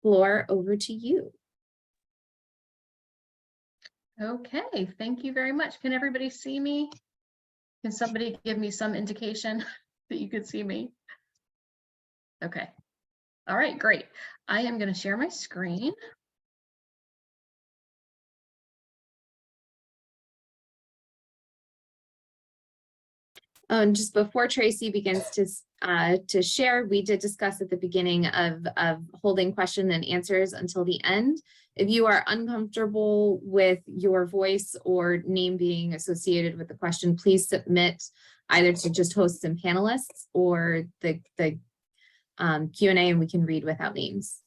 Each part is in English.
floor over to you. Okay, thank you very much. Can everybody see me? Can somebody give me some indication that you could see me? Okay. All right, great. I am going to share my screen. And just before Tracy begins to share, we did discuss at the beginning of holding question and answers until the end. If you are uncomfortable with your voice or name being associated with the question, please submit either to just hosts and panelists or the Q&A, and we can read without names.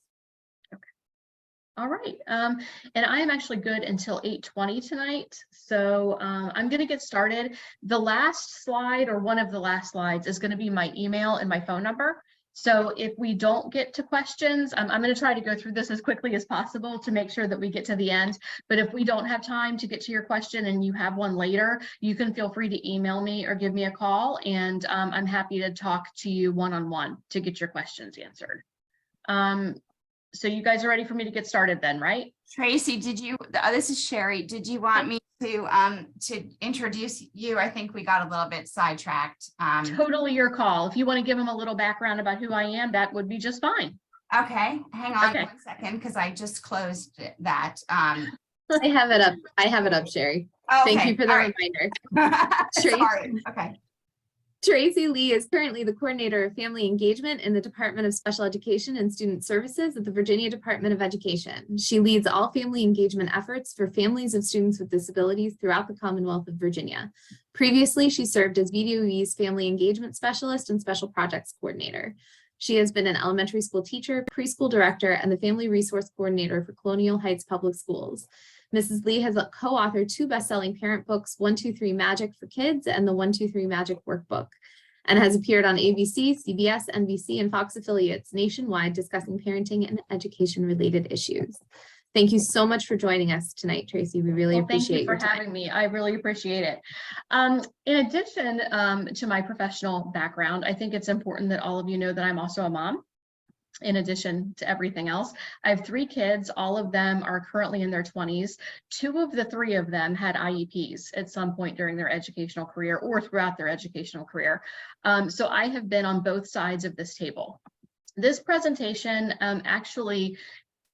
All right, and I am actually good until 8:20 tonight, so I'm going to get started. The last slide, or one of the last slides, is going to be my email and my phone number. So if we don't get to questions, I'm going to try to go through this as quickly as possible to make sure that we get to the end. But if we don't have time to get to your question and you have one later, you can feel free to email me or give me a call, and I'm happy to talk to you one-on-one to get your questions answered. So you guys are ready for me to get started then, right? Tracy, did you, this is Sherry, did you want me to introduce you? I think we got a little bit sidetracked. Totally your call. If you want to give them a little background about who I am, that would be just fine. Okay, hang on 1 second, because I just closed that. I have it up. I have it up, Sherry. Okay. Thank you for the reminder. Sorry. Okay. Tracy Lee is currently the coordinator of family engagement in the Department of Special Education and Student Services at the Virginia Department of Education. She leads all family engagement efforts for families of students with disabilities throughout the Commonwealth of Virginia. Previously, she served as VDOE's family engagement specialist and special projects coordinator. She has been an elementary school teacher, preschool director, and the family resource coordinator for Colonial Heights Public Schools. Mrs. Lee has co-authored 2 best-selling parent books, 1-2-3 Magic for Kids and the 1-2-3 Magic Workbook, and has appeared on ABC, CBS, NBC, and Fox affiliates nationwide discussing parenting and education-related issues. Thank you so much for joining us tonight, Tracy. We really appreciate your time. Thank you for having me. I really appreciate it. In addition to my professional background, I think it's important that all of you know that I'm also a mom. In addition to everything else, I have 3 kids. All of them are currently in their 20s. 2 of the 3 of them had IEPs at some point during their educational career or throughout their educational career. So I have been on both sides of this table. This presentation, actually,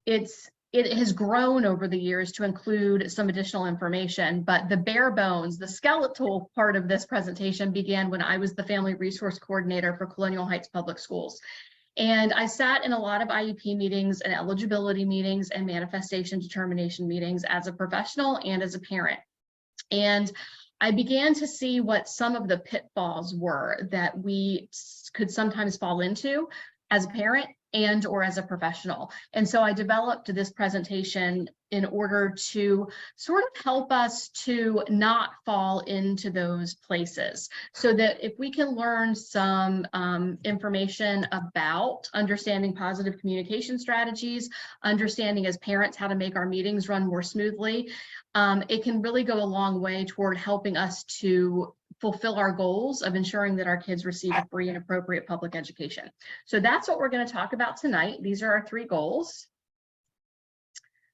it has grown over the years to include some additional information, but the bare bones, the skeletal part of this presentation began when I was the family resource coordinator for Colonial Heights Public Schools. And I sat in a lot of IEP meetings and eligibility meetings and manifestation determination meetings as a professional and as a parent. And I began to see what some of the pitfalls were that we could sometimes fall into as a parent and or as a professional. And so I developed this presentation in order to sort of help us to not fall into those places, so that if we can learn some information about understanding positive communication strategies, understanding as parents how to make our meetings run more smoothly, it can really go a long way toward helping us to fulfill our goals of ensuring that our kids receive a free and appropriate public education. So that's what we're going to talk about tonight. These are our 3 goals.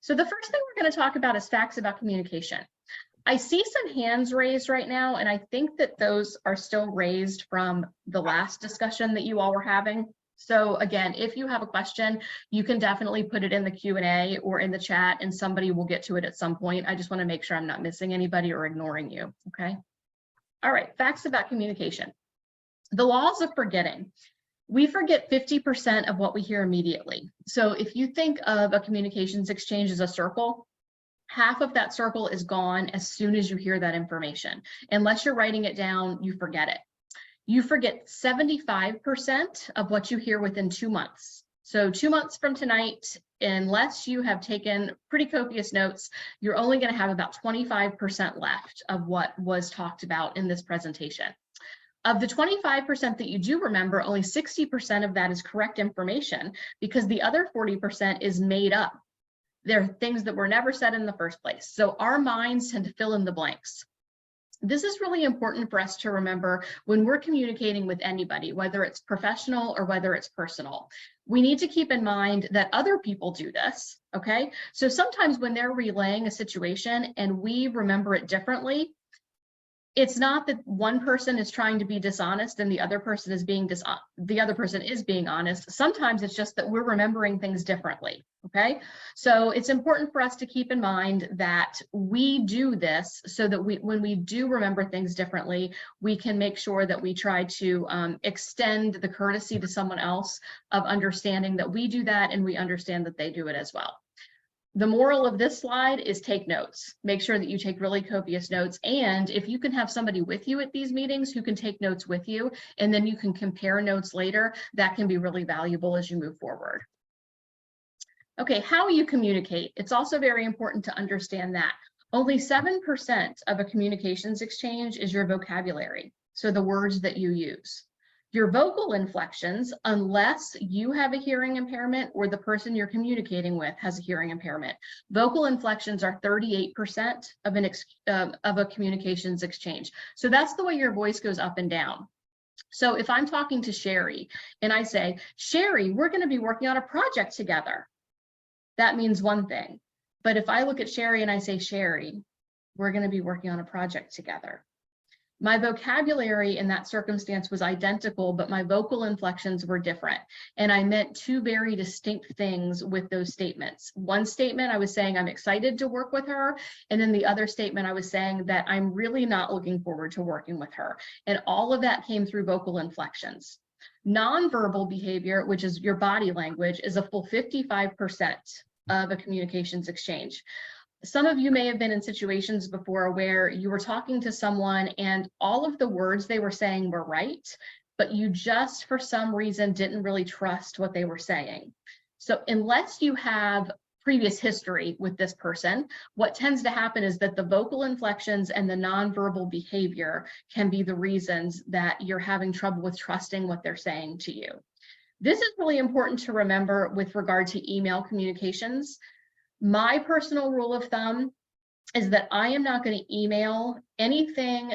So the first thing we're going to talk about is facts about communication. I see some hands raised right now, and I think that those are still raised from the last discussion that you all were having. So again, if you have a question, you can definitely put it in the Q&A or in the chat, and somebody will get to it at some point. I just want to make sure I'm not missing anybody or ignoring you, okay? All right, facts about communication. The laws of forgetting. We forget 50% of what we hear immediately. So if you think of a communications exchange as a circle, half of that circle is gone as soon as you hear that information. Unless you're writing it down, you forget it. You forget 75% of what you hear within 2 months. So 2 months from tonight, unless you have taken pretty copious notes, you're only going to have about 25% left of what was talked about in this presentation. Of the 25% that you do remember, only 60% of that is correct information, because the other 40% is made up. There are things that were never said in the first place. So our minds tend to fill in the blanks. This is really important for us to remember when we're communicating with anybody, whether it's professional or whether it's personal. We need to keep in mind that other people do this, okay? So sometimes when they're relaying a situation and we remember it differently, it's not that one person is trying to be dishonest and the other person is being honest. Sometimes it's just that we're remembering things differently, okay? So it's important for us to keep in mind that we do this so that when we do remember things differently, we can make sure that we try to extend the courtesy to someone else of understanding that we do that and we understand that they do it as well. The moral of this slide is take notes. Make sure that you take really copious notes. And if you can have somebody with you at these meetings who can take notes with you, and then you can compare notes later, that can be really valuable as you move forward. Okay, how you communicate. It's also very important to understand that only 7% of a communications exchange is your vocabulary, so the words that you use. Your vocal inflections, unless you have a hearing impairment or the person you're communicating with has a hearing impairment, vocal inflections are 38% of a communications exchange. So that's the way your voice goes up and down. So if I'm talking to Sherry and I say, Sherry, we're going to be working on a project together, that means one thing. But if I look at Sherry and I say, Sherry, we're going to be working on a project together, my vocabulary in that circumstance was identical, but my vocal inflections were different. And I meant two very distinct things with those statements. One statement, I was saying I'm excited to work with her. And then the other statement, I was saying that I'm really not looking forward to working with her. And all of that came through vocal inflections. Nonverbal behavior, which is your body language, is a full 55% of a communications exchange. Some of you may have been in situations before where you were talking to someone and all of the words they were saying were right, but you just for some reason didn't really trust what they were saying. So unless you have previous history with this person, what tends to happen is that the vocal inflections and the nonverbal behavior can be the reasons that you're having trouble with trusting what they're saying to you. This is really important to remember with regard to email communications. My personal rule of thumb is that I am not going to email anything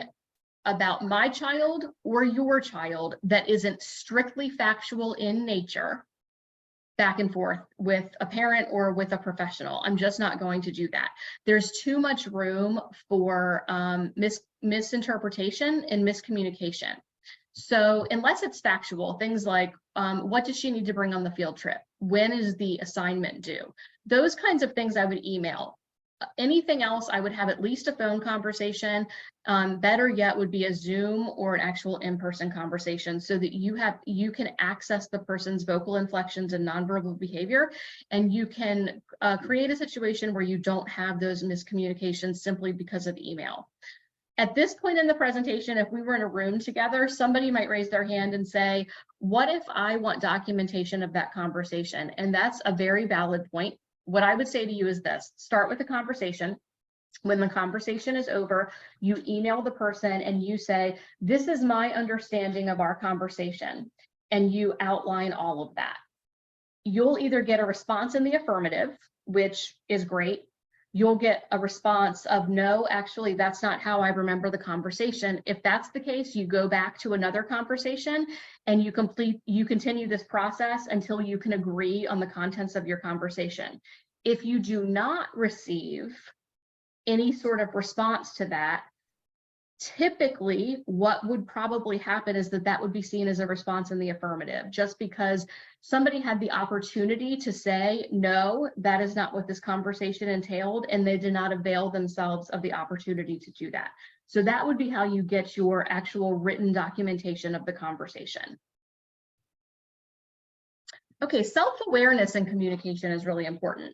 about my child or your child that isn't strictly factual in nature back and forth with a parent or with a professional. I'm just not going to do that. There's too much room for misinterpretation and miscommunication. So unless it's factual, things like what does she need to bring on the field trip? When is the assignment due? Those kinds of things I would email. Anything else, I would have at least a phone conversation. Better yet would be a Zoom or an actual in-person conversation so that you can access the person's vocal inflections and nonverbal behavior, and you can create a situation where you don't have those miscommunications simply because of email. At this point in the presentation, if we were in a room together, somebody might raise their hand and say, what if I want documentation of that conversation? And that's a very valid point. What I would say to you is this: start with the conversation. When the conversation is over, you email the person and you say, this is my understanding of our conversation. And you outline all of that. You'll either get a response in the affirmative, which is great. You'll get a response of no, actually, that's not how I remember the conversation. If that's the case, you go back to another conversation and you continue this process until you can agree on the contents of your conversation. If you do not receive any sort of response to that, typically what would probably happen is that would be seen as a response in the affirmative, just because somebody had the opportunity to say, no, that is not what this conversation entailed, and they did not avail themselves of the opportunity to do that. So that would be how you get your actual written documentation of the conversation. Okay, self-awareness in communication is really important.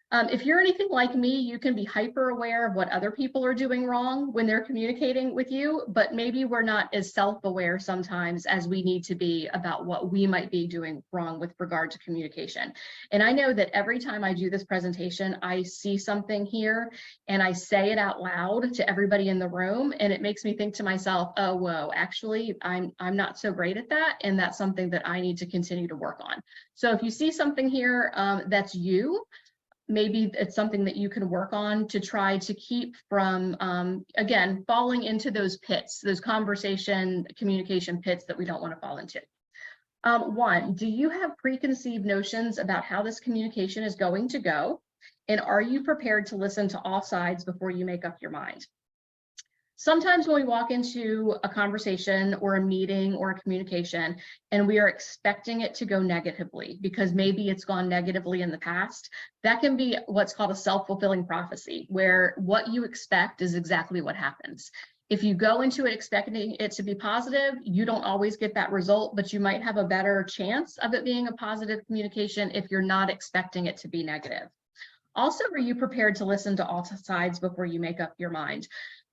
If you're anything like me, you can be hyper aware of what other people are doing wrong when they're communicating with you, but maybe we're not as self-aware sometimes as we need to be about what we might be doing wrong with regard to communication. And I know that every time I do this presentation, I see something here and I say it out loud to everybody in the room, and it makes me think to myself, oh, whoa, actually, I'm not so great at that, and that's something that I need to continue to work on. So if you see something here that's you, maybe it's something that you can work on to try to keep from, again, falling into those pits, those communication pits that we don't want to fall into. One, do you have preconceived notions about how this communication is going to go? And are you prepared to listen to all sides before you make up your mind? Sometimes when we walk into a conversation or a meeting or a communication and we are expecting it to go negatively because maybe it's gone negatively in the past, that can be what's called a self-fulfilling prophecy, where what you expect is exactly what happens. If you go into it expecting it to be positive, you don't always get that result, but you might have a better chance of it being a positive communication if you're not expecting it to be negative. Also, are you prepared to listen to all sides before you make up your mind?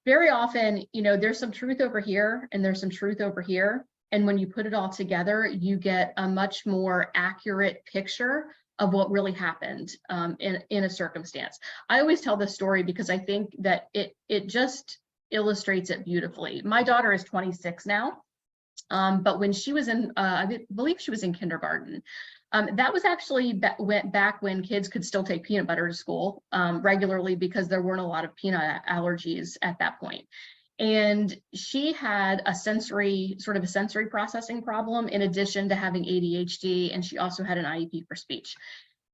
Very often, there's some truth over here and there's some truth over here. And when you put it all together, you get a much more accurate picture of what really happened in a circumstance. I always tell this story because I think that it just illustrates it beautifully. My daughter is 26 now, but when she was in, I believe she was in kindergarten, that was actually went back when kids could still take peanut butter to school regularly because there weren't a lot of peanut allergies at that point. And she had a sensory processing problem in addition to having ADHD, and she also had an IEP for speech.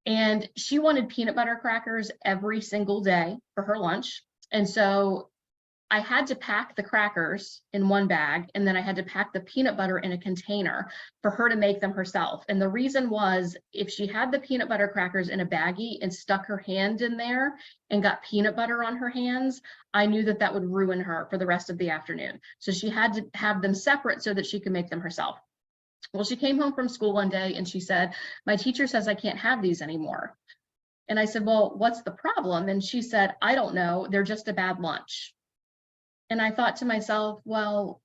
And she wanted peanut butter crackers every single day for her lunch. And so I had to pack the crackers in one bag, and then I had to pack the peanut butter in a container for her to make them herself. And the reason was, if she had the peanut butter crackers in a baggie and stuck her hand in there and got peanut butter on her hands, I knew that that would ruin her for the rest of the afternoon. So she had to have them separate so that she could make them herself. Well, she came home from school one day and she said, "My teacher says I can't have these anymore." And I said, "Well, what's the problem?" And she said, "I don't know. They're just a bad lunch." And I thought to myself, well,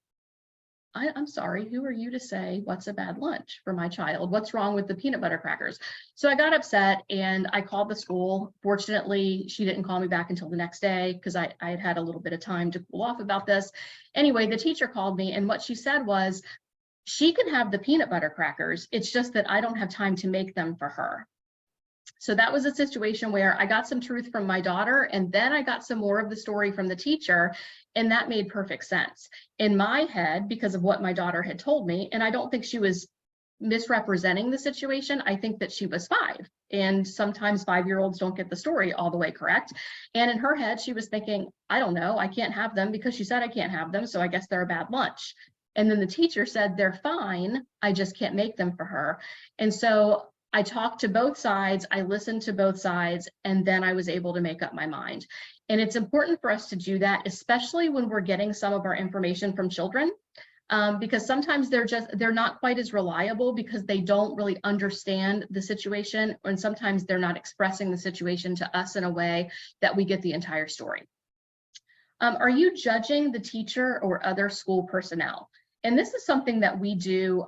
I'm sorry, who are you to say what's a bad lunch for my child? What's wrong with the peanut butter crackers? So I got upset and I called the school. Fortunately, she didn't call me back until the next day because I had had a little bit of time to cool off about this. Anyway, the teacher called me, and what she said was, she can have the peanut butter crackers. It's just that I don't have time to make them for her. So that was a situation where I got some truth from my daughter, and then I got some more of the story from the teacher, and that made perfect sense in my head because of what my daughter had told me. And I don't think she was misrepresenting the situation. I think that she was 5, and sometimes 5-year-olds don't get the story all the way correct. And in her head, she was thinking, I don't know, I can't have them because she said I can't have them, so I guess they're a bad lunch. And then the teacher said, they're fine, I just can't make them for her. And so I talked to both sides, I listened to both sides, and then I was able to make up my mind. And it's important for us to do that, especially when we're getting some of our information from children, because sometimes they're not quite as reliable because they don't really understand the situation, and sometimes they're not expressing the situation to us in a way that we get the entire story. Are you judging the teacher or other school personnel? And this is something that we do.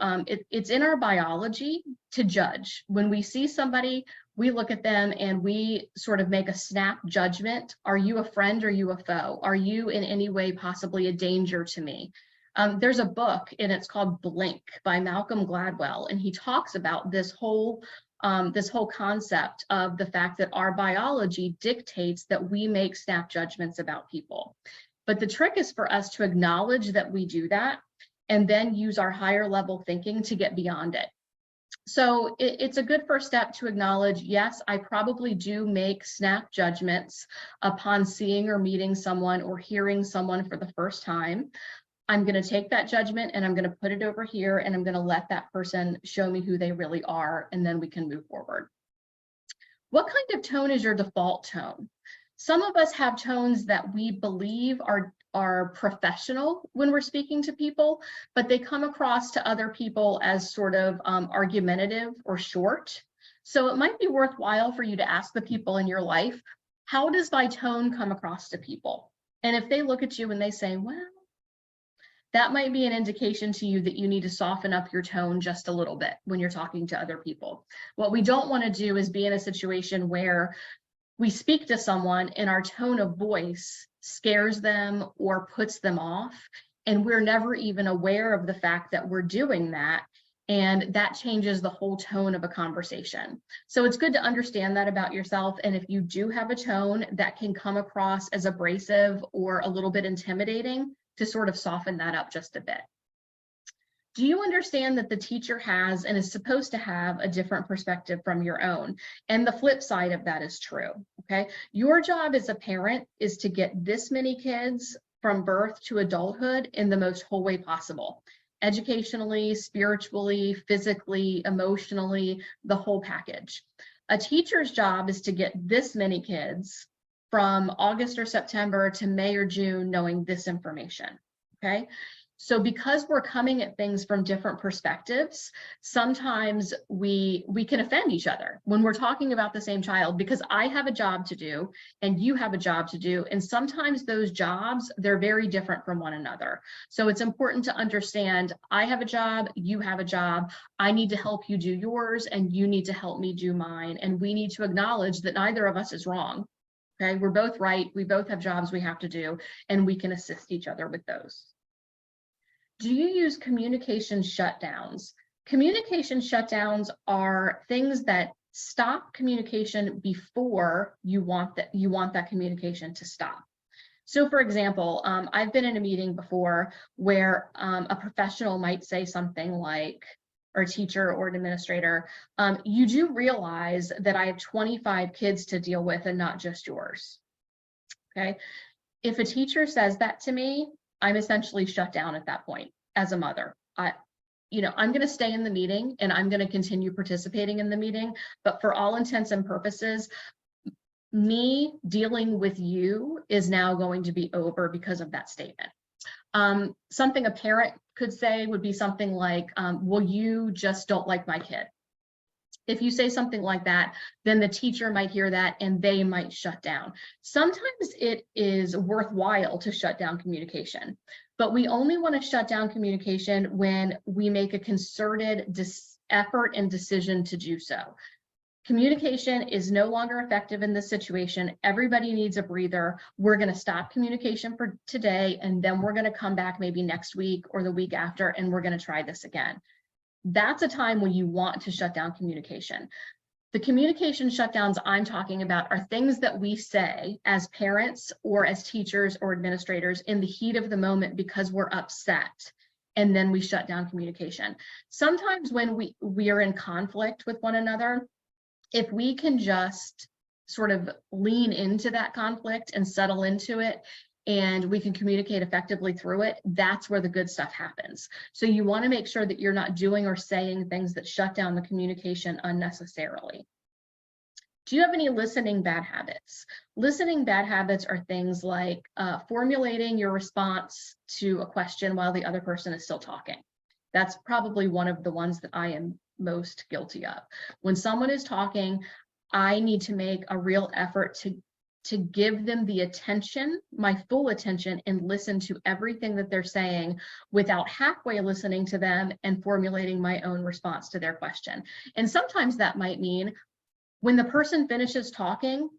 It's in our biology to judge. When we see somebody, we look at them and we sort of make a snap judgment. Are you a friend? Are you a foe? Are you in any way possibly a danger to me? There's a book, and it's called Blink by Malcolm Gladwell, and he talks about this whole concept of the fact that our biology dictates that we make snap judgments about people. But the trick is for us to acknowledge that we do that, and then use our higher level thinking to get beyond it. So it's a good first step to acknowledge, yes, I probably do make snap judgments upon seeing or meeting someone or hearing someone for the first time. I'm going to take that judgment and I'm going to put it over here, and I'm going to let that person show me who they really are, and then we can move forward. What kind of tone is your default tone? Some of us have tones that we believe are professional when we're speaking to people, but they come across to other people as sort of argumentative or short. So it might be worthwhile for you to ask the people in your life, how does my tone come across to people? And if they look at you and they say, well, that might be an indication to you that you need to soften up your tone just a little bit when you're talking to other people. What we don't want to do is be in a situation where we speak to someone and our tone of voice scares them or puts them off, and we're never even aware of the fact that we're doing that. And that changes the whole tone of a conversation. So it's good to understand that about yourself. And if you do have a tone that can come across as abrasive or a little bit intimidating, to sort of soften that up just a bit. Do you understand that the teacher has and is supposed to have a different perspective from your own? And the flip side of that is true, okay? Your job as a parent is to get this many kids from birth to adulthood in the most whole way possible. Educationally, spiritually, physically, emotionally, the whole package. A teacher's job is to get this many kids from August or September to May or June knowing this information, okay? So because we're coming at things from different perspectives, sometimes we can offend each other when we're talking about the same child, because I have a job to do and you have a job to do. And sometimes those jobs, they're very different from one another. So it's important to understand, I have a job, you have a job, I need to help you do yours and you need to help me do mine. And we need to acknowledge that neither of us is wrong. Okay, we're both right. We both have jobs we have to do, and we can assist each other with those. Do you use communication shutdowns? Communication shutdowns are things that stop communication before you want that communication to stop. So for example, I've been in a meeting before where a professional might say something like, or a teacher or an administrator, you do realize that I have 25 kids to deal with and not just yours, okay? If a teacher says that to me, I'm essentially shut down at that point as a mother. I'm going to stay in the meeting and I'm going to continue participating in the meeting, but for all intents and purposes, me dealing with you is now going to be over because of that statement. Something a parent could say would be something like, well, you just don't like my kid. If you say something like that, then the teacher might hear that and they might shut down. Sometimes it is worthwhile to shut down communication, but we only want to shut down communication when we make a concerted effort and decision to do so. Communication is no longer effective in this situation. Everybody needs a breather. We're going to stop communication for today, and then we're going to come back maybe next week or the week after, and we're going to try this again. That's a time when you want to shut down communication. The communication shutdowns I'm talking about are things that we say as parents or as teachers or administrators in the heat of the moment because we're upset, and then we shut down communication. Sometimes when we are in conflict with one another, if we can just sort of lean into that conflict and settle into it, and we can communicate effectively through it, that's where the good stuff happens. So you want to make sure that you're not doing or saying things that shut down the communication unnecessarily. Do you have any listening bad habits? Listening bad habits are things like formulating your response to a question while the other person is still talking. That's probably one of the ones that I am most guilty of. When someone is talking, I need to make a real effort to give them the attention, my full attention, and listen to everything that they're saying without halfway listening to them and formulating my own response to their question. And sometimes that might mean when the person finishes talking,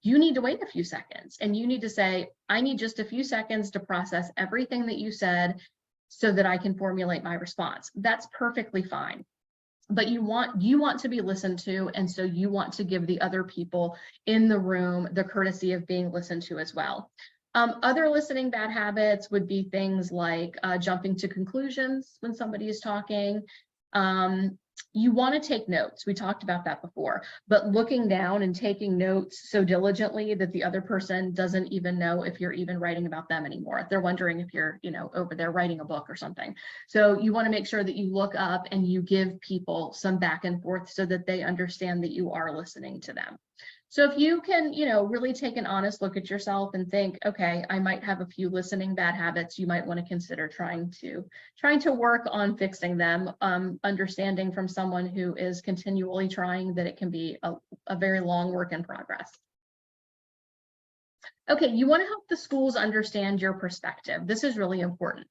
you need to wait a few seconds and you need to say, I need just a few seconds to process everything that you said so that I can formulate my response. That's perfectly fine. But you want to be listened to, and so you want to give the other people in the room the courtesy of being listened to as well. Other listening bad habits would be things like jumping to conclusions when somebody is talking. You want to take notes. We talked about that before, but looking down and taking notes so diligently that the other person doesn't even know if you're even writing about them anymore. They're wondering if you're, over there writing a book or something. So you want to make sure that you look up and you give people some back and forth so that they understand that you are listening to them. So if you can, really take an honest look at yourself and think, okay, I might have a few listening bad habits, you might want to consider trying to work on fixing them, understanding from someone who is continually trying that it can be a very long work in progress. Okay, you want to help the schools understand your perspective. This is really important.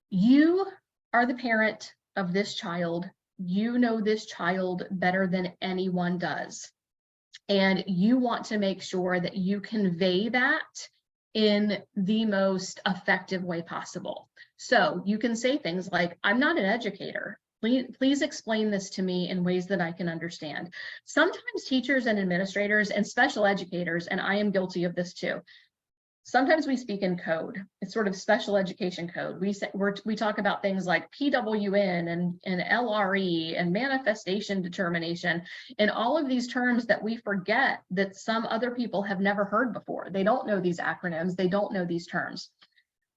You are the parent of this child. You know this child better than anyone does. And you want to make sure that you convey that in the most effective way possible. So you can say things like, I'm not an educator. Please explain this to me in ways that I can understand. Sometimes teachers and administrators and special educators, and I am guilty of this too, sometimes we speak in code. It's sort of special education code. We talk about things like PWN and LRE and manifestation determination, and all of these terms that we forget that some other people have never heard before. They don't know these acronyms. They don't know these terms.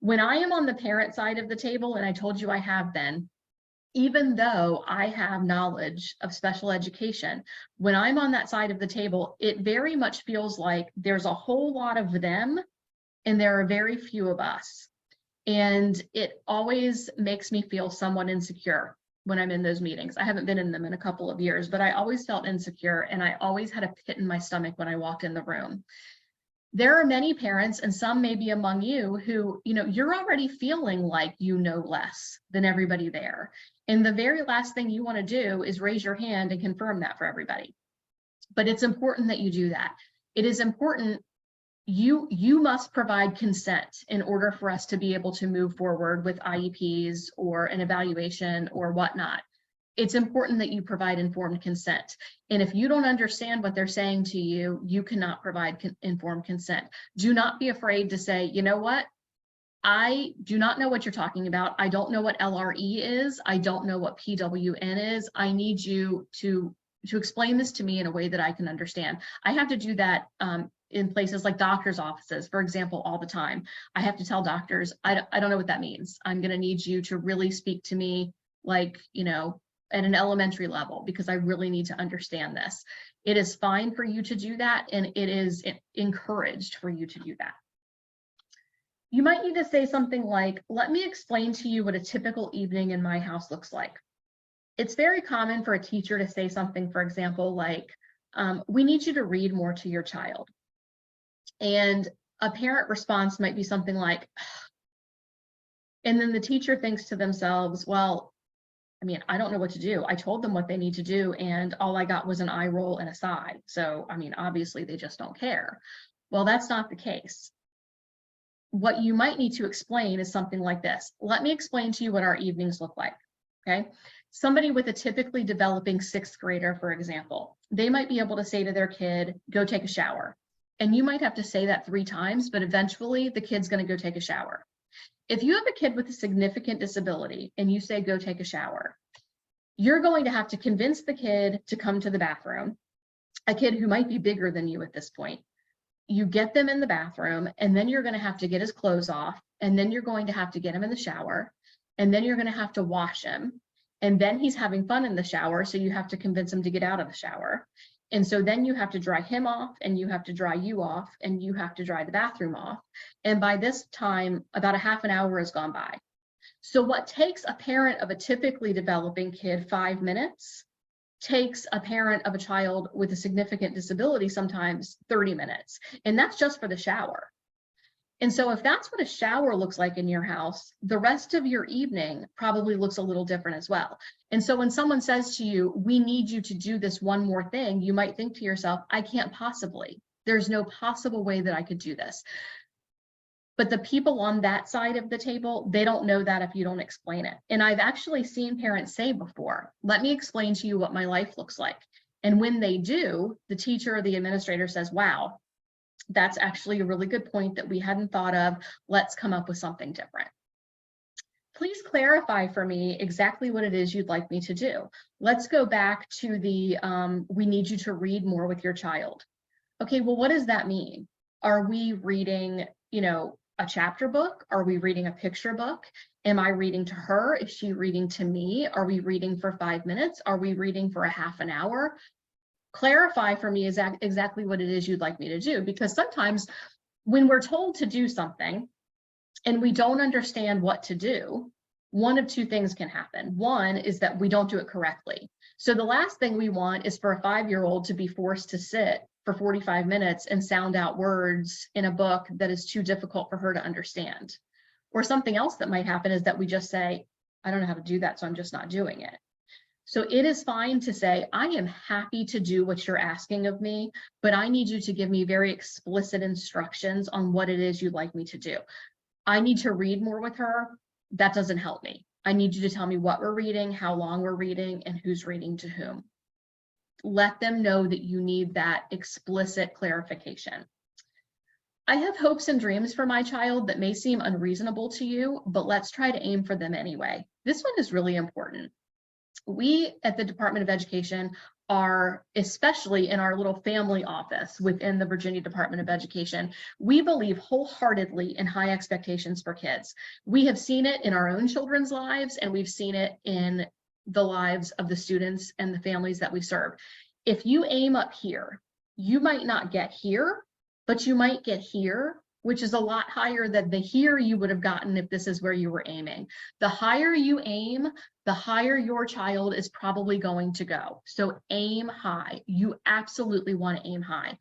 When I am on the parent side of the table, and I told you I have been, even though I have knowledge of special education, when I'm on that side of the table, it very much feels like there's a whole lot of them and there are very few of us. And it always makes me feel somewhat insecure when I'm in those meetings. I haven't been in them in a couple of years, but I always felt insecure, and I always had a pit in my stomach when I walked in the room. There are many parents, and some maybe among you, who, you're already feeling like you know less than everybody there. And the very last thing you want to do is raise your hand and confirm that for everybody. But it's important that you do that. It is important. You must provide consent in order for us to be able to move forward with IEPs or an evaluation or whatnot. It's important that you provide informed consent. And if you don't understand what they're saying to you, you cannot provide informed consent. Do not be afraid to say, you know what? I do not know what you're talking about. I don't know what LRE is. I don't know what PWN is. I need you to explain this to me in a way that I can understand. I have to do that in places like doctors' offices, for example, all the time. I have to tell doctors, I don't know what that means. I'm going to need you to really speak to me like, at an elementary level, because I really need to understand this. It is fine for you to do that, and it is encouraged for you to do that. You might need to say something like, let me explain to you what a typical evening in my house looks like. It's very common for a teacher to say something, for example, like, we need you to read more to your child. And a parent response might be something like, and then the teacher thinks to themselves, well, I don't know what to do. I told them what they need to do, and all I got was an eye roll and a sigh. So, obviously they just don't care. Well, that's not the case. What you might need to explain is something like this. Let me explain to you what our evenings look like, okay? Somebody with a typically developing 6th grader, for example, they might be able to say to their kid, go take a shower. And you might have to say that 3 times, but eventually the kid's going to go take a shower. If you have a kid with a significant disability and you say, go take a shower, you're going to have to convince the kid to come to the bathroom, a kid who might be bigger than you at this point. You get them in the bathroom, and then you're going to have to get his clothes off, and then you're going to have to get him in the shower, and then you're going to have to wash him. And then he's having fun in the shower, so you have to convince him to get out of the shower. And so then you have to dry him off, and you have to dry you off, and you have to dry the bathroom off. And by this time, about a half an hour has gone by. So what takes a parent of a typically developing kid 5 minutes takes a parent of a child with a significant disability sometimes 30 minutes. And that's just for the shower. And so if that's what a shower looks like in your house, the rest of your evening probably looks a little different as well. And so when someone says to you, we need you to do this one more thing, you might think to yourself, I can't possibly. There's no possible way that I could do this. But the people on that side of the table, they don't know that if you don't explain it. And I've actually seen parents say before, let me explain to you what my life looks like. And when they do, the teacher or the administrator says, wow, that's actually a really good point that we hadn't thought of. Let's come up with something different. Please clarify for me exactly what it is you'd like me to do. Let's go back to the, we need you to read more with your child. Okay, well, what does that mean? Are we reading, a chapter book? Are we reading a picture book? Am I reading to her? Is she reading to me? Are we reading for 5 minutes? Are we reading for a half an hour? Clarify for me exactly what it is you'd like me to do, because sometimes when we're told to do something and we don't understand what to do, one of 2 things can happen. One is that we don't do it correctly. So the last thing we want is for a 5-year-old to be forced to sit for 45 minutes and sound out words in a book that is too difficult for her to understand. Or something else that might happen is that we just say, I don't know how to do that, so I'm just not doing it. So it is fine to say, I am happy to do what you're asking of me, but I need you to give me very explicit instructions on what it is you'd like me to do. I need to read more with her. That doesn't help me. I need you to tell me what we're reading, how long we're reading, and who's reading to whom. Let them know that you need that explicit clarification. I have hopes and dreams for my child that may seem unreasonable to you, but let's try to aim for them anyway. This one is really important. We at the Department of Education are, especially in our little family office within the Virginia Department of Education, we believe wholeheartedly in high expectations for kids. We have seen it in our own children's lives, and we've seen it in the lives of the students and the families that we serve. If you aim up here, you might not get here, but you might get here, which is a lot higher than the here you would have gotten if this is where you were aiming. The higher you aim, the higher your child is probably going to go. So aim high. You absolutely want to aim high.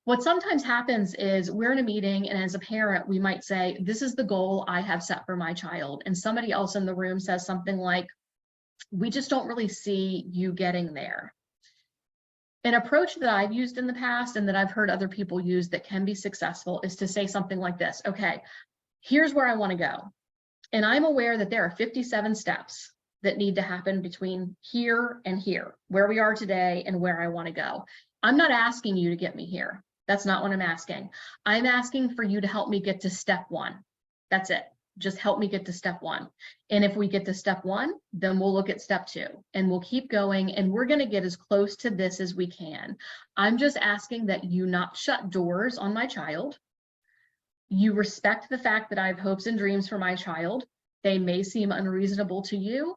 What sometimes happens is we're in a meeting, and as a parent, we might say, this is the goal I have set for my child. And somebody else in the room says something like, we just don't really see you getting there. An approach that I've used in the past and that I've heard other people use that can be successful is to say something like this. Okay, here's where I want to go. And I'm aware that there are 57 steps that need to happen between here and here, where we are today and where I want to go. I'm not asking you to get me here. That's not what I'm asking. I'm asking for you to help me get to step one. That's it. Just help me get to step one. And if we get to step one, then we'll look at step two, and we'll keep going, and we're going to get as close to this as we can. I'm just asking that you not shut doors on my child. You respect the fact that I have hopes and dreams for my child. They may seem unreasonable to you,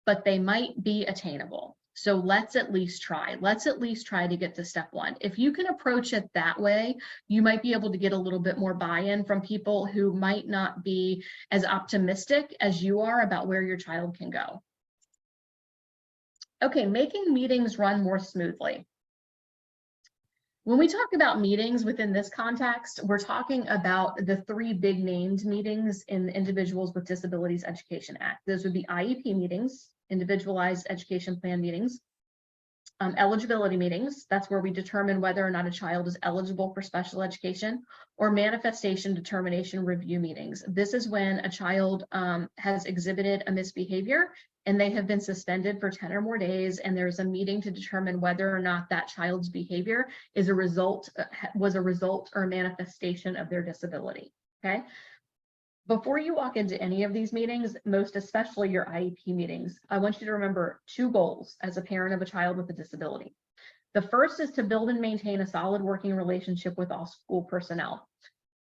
but they might be attainable. So let's at least try. Let's at least try to get to step one. If you can approach it that way, you might be able to get a little bit more buy-in from people who might not be as optimistic as you are about where your child can go. Okay, making meetings run more smoothly. When we talk about meetings within this context, we're talking about the three big named meetings in the Individuals with Disabilities Education Act. Those would be IEP meetings, Individualized Education Plan meetings, eligibility meetings. That's where we determine whether or not a child is eligible for special education, or manifestation determination review meetings. This is when a child has exhibited a misbehavior and they have been suspended for 10 or more days, and there's a meeting to determine whether or not that child's behavior is a result, was a result or manifestation of their disability. Okay. Before you walk into any of these meetings, most especially your IEP meetings, I want you to remember two goals as a parent of a child with a disability. The first is to build and maintain a solid working relationship with all school personnel.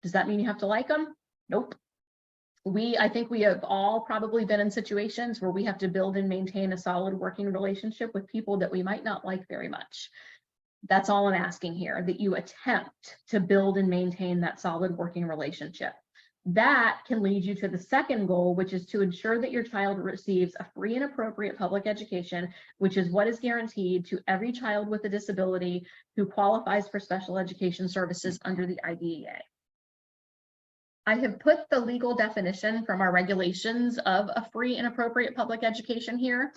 Does that mean you have to like them? Nope. I think we have all probably been in situations where we have to build and maintain a solid working relationship with people that we might not like very much. That's all I'm asking here, that you attempt to build and maintain that solid working relationship. That can lead you to the second goal, which is to ensure that your child receives a free and appropriate public education, which is what is guaranteed to every child with a disability who qualifies for special education services under the IDEA. I have put the legal definition from our regulations of a free and appropriate public education here.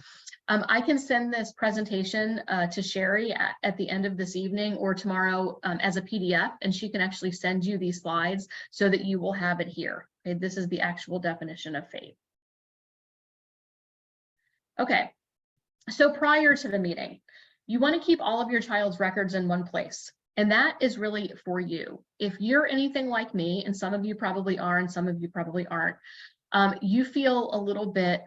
I can send this presentation to Sherry at the end of this evening or tomorrow as a PDF, and she can actually send you these slides so that you will have it here. Okay, this is the actual definition of FAPE. Okay, so prior to the meeting, you want to keep all of your child's records in one place. And that is really for you. If you're anything like me, and some of you probably are, and some of you probably aren't, you feel a little bit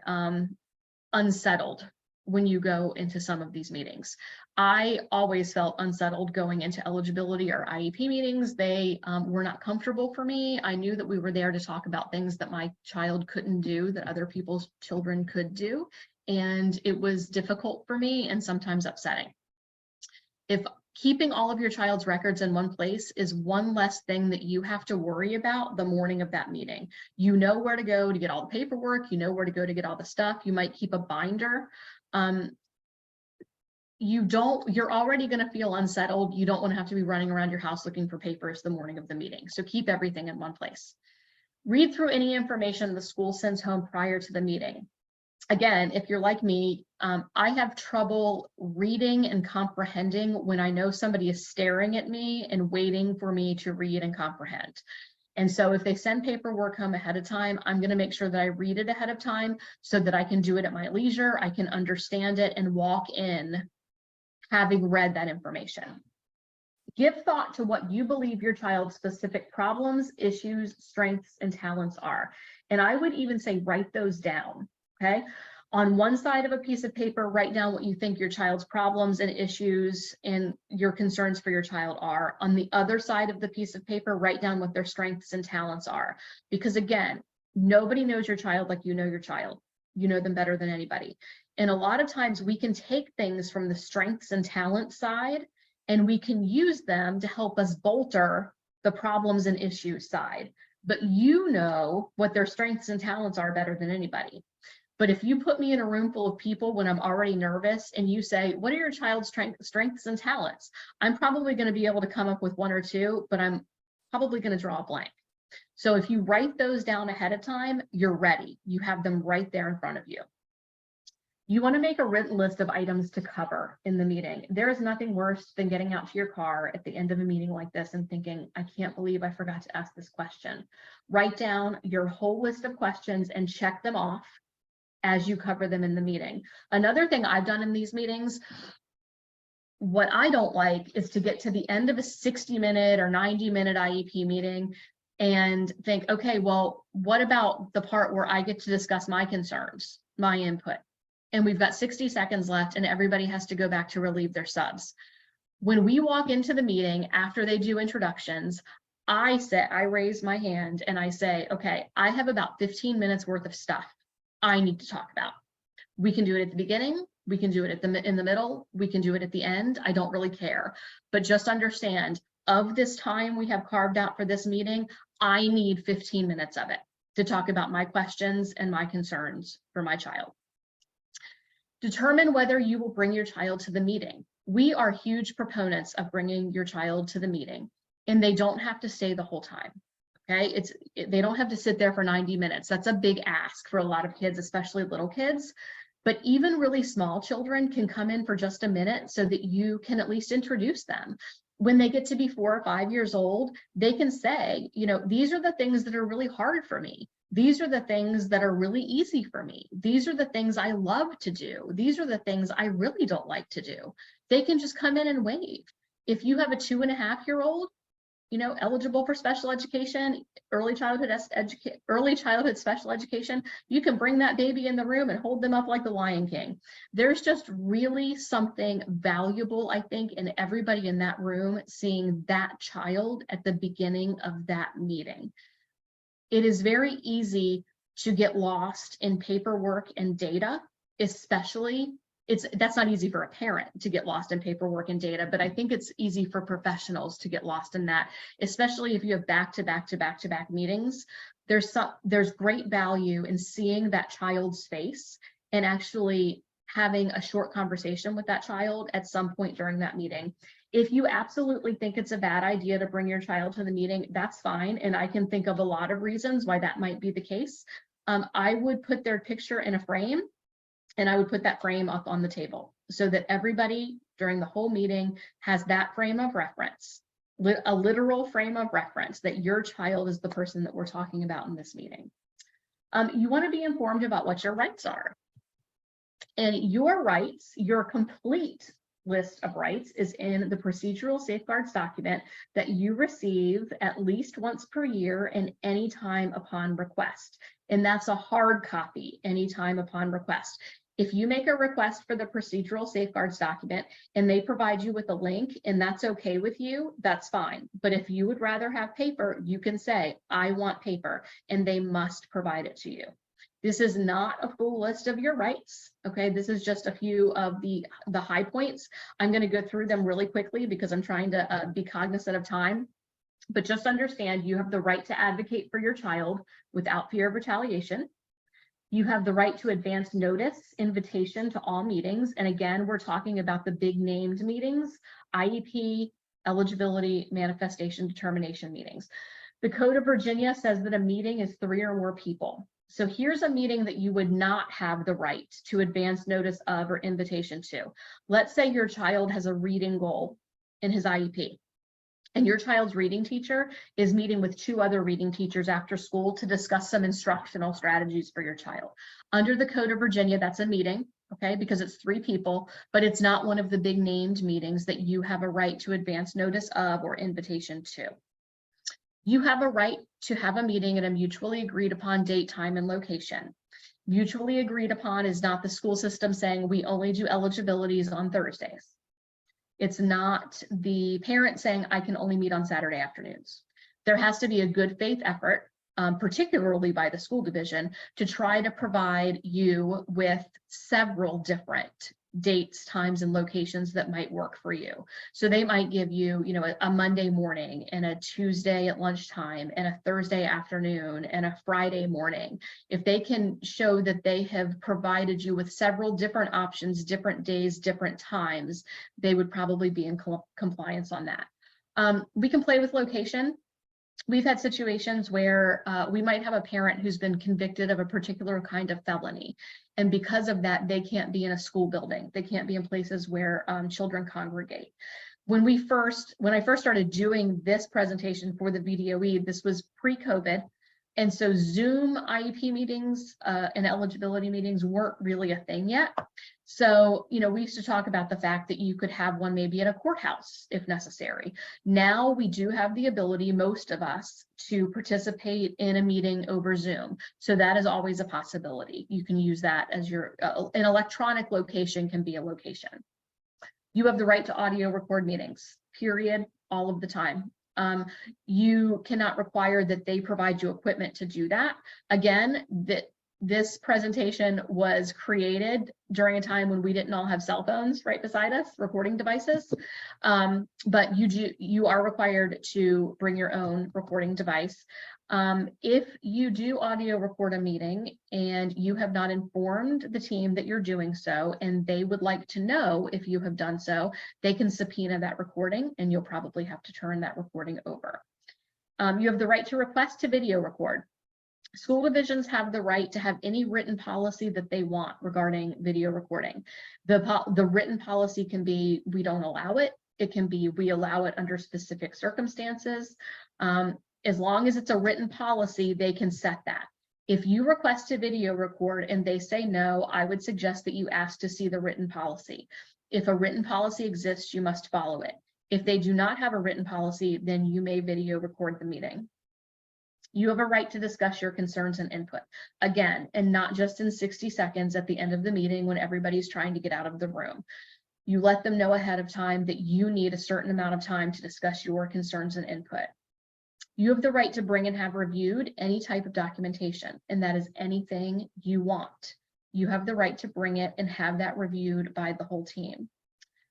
unsettled when you go into some of these meetings. I always felt unsettled going into eligibility or IEP meetings. They were not comfortable for me. I knew that we were there to talk about things that my child couldn't do, that other people's children could do. And it was difficult for me and sometimes upsetting. If keeping all of your child's records in one place is one less thing that you have to worry about the morning of that meeting. You know where to go to get all the paperwork, you know where to go to get all the stuff. You might keep a binder. You're already going to feel unsettled. You don't want to have to be running around your house looking for papers the morning of the meeting. So keep everything in one place. Read through any information the school sends home prior to the meeting. Again, if you're like me, I have trouble reading and comprehending when I know somebody is staring at me and waiting for me to read and comprehend. And so if they send paperwork home ahead of time, I'm going to make sure that I read it ahead of time so that I can do it at my leisure. I can understand it and walk in having read that information. Give thought to what you believe your child's specific problems, issues, strengths, and talents are. And I would even say write those down, okay? On one side of a piece of paper, write down what you think your child's problems and issues and your concerns for your child are. On the other side of the piece of paper, write down what their strengths and talents are. Because again, nobody knows your child like you know your child. You know them better than anybody. And a lot of times we can take things from the strengths and talent side and we can use them to help us bolster the problems and issues side. But you know what their strengths and talents are better than anybody. But if you put me in a room full of people when I'm already nervous and you say, what are your child's strengths and talents? I'm probably going to be able to come up with one or two, but I'm probably going to draw a blank. So if you write those down ahead of time, you're ready. You have them right there in front of you. You want to make a written list of items to cover in the meeting. There is nothing worse than getting out to your car at the end of a meeting like this and thinking, I can't believe I forgot to ask this question. Write down your whole list of questions and check them off as you cover them in the meeting. Another thing I've done in these meetings, what I don't like is to get to the end of a 60-minute or 90-minute IEP meeting and think, okay, well, what about the part where I get to discuss my concerns, my input? And we've got 60 seconds left and everybody has to go back to relieve their subs. When we walk into the meeting after they do introductions, I raise my hand and I say, okay, I have about 15 minutes worth of stuff I need to talk about. We can do it at the beginning, we can do it in the middle, we can do it at the end. I don't really care. But just understand, of this time we have carved out for this meeting, I need 15 minutes of it to talk about my questions and my concerns for my child. Determine whether you will bring your child to the meeting. We are huge proponents of bringing your child to the meeting, and they don't have to stay the whole time. Okay, they don't have to sit there for 90 minutes. That's a big ask for a lot of kids, especially little kids. But even really small children can come in for just a minute so that you can at least introduce them. When they get to be 4 or 5 years old, they can say, you know, these are the things that are really hard for me. These are the things that are really easy for me. These are the things I love to do. These are the things I really don't like to do. They can just come in and wave. If you have a 2.5-year-old, you know, eligible for special education, early childhood special education, you can bring that baby in the room and hold them up like the Lion King. There's just really something valuable, I think, in everybody in that room seeing that child at the beginning of that meeting. It is very easy to get lost in paperwork and data, especially that's not easy for a parent to get lost in paperwork and data, but I think it's easy for professionals to get lost in that, especially if you have back-to-back meetings. There's great value in seeing that child's face and actually having a short conversation with that child at some point during that meeting. If you absolutely think it's a bad idea to bring your child to the meeting, that's fine. And I can think of a lot of reasons why that might be the case. I would put their picture in a frame and I would put that frame up on the table so that everybody during the whole meeting has that frame of reference, a literal frame of reference that your child is the person that we're talking about in this meeting. You want to be informed about what your rights are. And your rights, your complete list of rights is in the procedural safeguards document that you receive at least once per year and anytime upon request. And that's a hard copy anytime upon request. If you make a request for the procedural safeguards document and they provide you with a link and that's okay with you, that's fine. But if you would rather have paper, you can say, I want paper, and they must provide it to you. This is not a full list of your rights. Okay, this is just a few of the high points. I'm going to go through them really quickly because I'm trying to be cognizant of time. But just understand you have the right to advocate for your child without fear of retaliation. You have the right to advance notice, invitation to all meetings. And again, we're talking about the big named meetings, IEP, eligibility, manifestation, determination meetings. The Code of Virginia says that a meeting is 3 or more people. So here's a meeting that you would not have the right to advance notice of or invitation to. Let's say your child has a reading goal in his IEP. and your child's reading teacher is meeting with 2 other reading teachers after school to discuss some instructional strategies for your child. Under the Code of Virginia, that's a meeting, okay, because it's 3 people, but it's not one of the big named meetings that you have a right to advance notice of or invitation to. You have a right to have a meeting at a mutually agreed upon date, time, and location. Mutually agreed upon is not the school system saying we only do eligibilities on Thursdays. It's not the parent saying I can only meet on Saturday afternoons. There has to be a good faith effort, particularly by the school division, to try to provide you with several different dates, times, and locations that might work for you. So they might give you, a Monday morning and a Tuesday at lunchtime and a Thursday afternoon and a Friday morning. If they can show that they have provided you with several different options, different days, different times, they would probably be in compliance on that. We can play with location. We've had situations where we might have a parent who's been convicted of a particular kind of felony. And because of that, they can't be in a school building. They can't be in places where children congregate. When I first started doing this presentation for the VDOE, this was pre-COVID. And so Zoom IEP meetings and eligibility meetings weren't really a thing yet. So, we used to talk about the fact that you could have one maybe at a courthouse if necessary. Now we do have the ability, most of us, to participate in a meeting over Zoom. So that is always a possibility. You can use that as your, an electronic location can be a location. You have the right to audio record meetings, period, all of the time. You cannot require that they provide you equipment to do that. Again, this presentation was created during a time when we didn't all have cell phones right beside us, recording devices. But you are required to bring your own recording device. If you do audio record a meeting and you have not informed the team that you're doing so, and they would like to know if you have done so, they can subpoena that recording and you'll probably have to turn that recording over. You have the right to request to video record. School divisions have the right to have any written policy that they want regarding video recording. The written policy can be, we don't allow it. It can be, we allow it under specific circumstances. As long as it's a written policy, they can set that. If you request to video record and they say no, I would suggest that you ask to see the written policy. If a written policy exists, you must follow it. If they do not have a written policy, then you may video record the meeting. You have a right to discuss your concerns and input. Again, and not just in 60 seconds at the end of the meeting when everybody's trying to get out of the room. You let them know ahead of time that you need a certain amount of time to discuss your concerns and input. You have the right to bring and have reviewed any type of documentation, and that is anything you want. You have the right to bring it and have that reviewed by the whole team.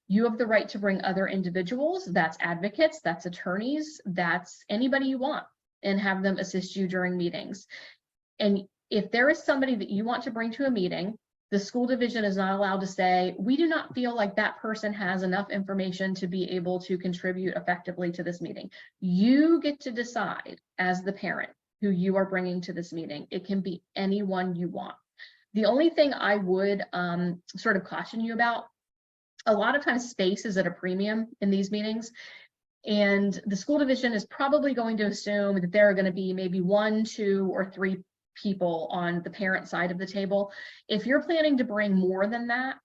You have the right to bring other individuals, that's advocates, that's attorneys, that's anybody you want, and have them assist you during meetings. And if there is somebody that you want to bring to a meeting, the school division is not allowed to say, we do not feel like that person has enough information to be able to contribute effectively to this meeting. You get to decide as the parent who you are bringing to this meeting. It can be anyone you want. The only thing I would sort of caution you about, a lot of times space is at a premium in these meetings. And the school division is probably going to assume that there are going to be maybe 1, 2, or 3 people on the parent side of the table. If you're planning to bring more than that,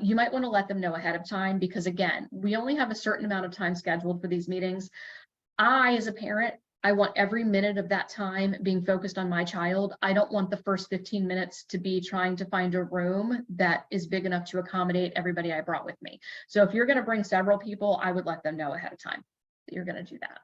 you might want to let them know ahead of time, because again, we only have a certain amount of time scheduled for these meetings. I, as a parent, I want every minute of that time being focused on my child. I don't want the first 15 minutes to be trying to find a room that is big enough to accommodate everybody I brought with me. So if you're going to bring several people, I would let them know ahead of time that you're going to do that.